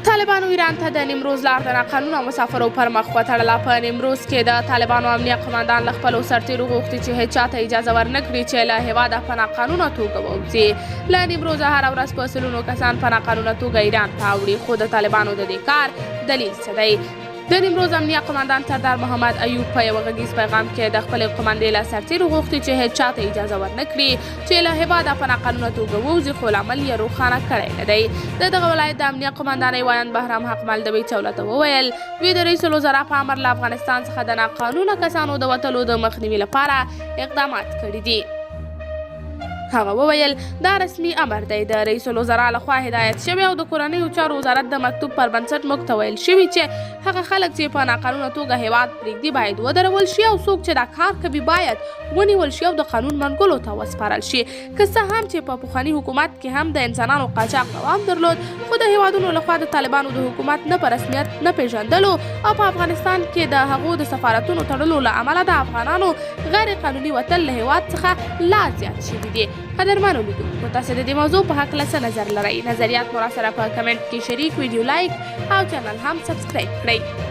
طالبانو ایران ته د نیمروز لار د ناقانونه مسافرو پر مخ وتړله. په نیمروز کې د طالبانو امنیه قماندان له خپلو سرتیرو غوښتي چې هیڅ چاته اجازه ورنه کړي چې له هېواده په ناقانونه توګه ووځي. له نیمروزه هره ورځ په سلونو کسان په ناقانونه توګه ایران ته اوړي، خو د طالبانو د دې کار دلیل څه دی؟ د نیمروز امنیه قماندان سردار محمد ایوب په یوه غږیز پیغام کې د خپلې قمندې له سرتیرو غوښتي چې هیڅ چاته اجازه ورنه کړي چې له هېواده په ناقانونه توګه ووځي، خو لامل یې روښانه کړی نه دی. د دغه ولایت د امنیه قماندانۍ وایند بهرام حق ملدوي چوله ته وویل دوی د رئیس الوزرا په امر له افغانستان څخه د ناقانونه کسانو د وتلو د مخنیوي لپاره اقدامات کړي دي. هغه وویل دا رسمي امر دی د رئیس الوزرا لخوا هدایت شوی او د کورنیو چارو وزارت د مکتوب پر بنسټ موږ ته ویل شوي چې هغه خلک چې په ناقانونه توګه هېواد پرېږدي باید ودرول شي او څوک چې دا کار کوي باید ونیول شي او د قانون منګولو ته وسپارل شي. که څه هم چې په پخواني حکومت کې هم د انسانانو قاچاق دوام درلود، خو د هېوادونو لخوا د طالبانو د حکومت نه په رسمیت نه پیژندلو او په افغانستان کې د هغو د سفارتونو تړلو له امله د افغانانو غیر قانوني وتل له هېواد څخه لا زیات شوي دي. قدرمنو لیدونکو، تاسو د دې موضوع په هکله څه نظر لرئ؟ نظریات مو راسره په کمنټ کې شریک، ویډیو لایک او چینل هم سبسکرایب کړئ.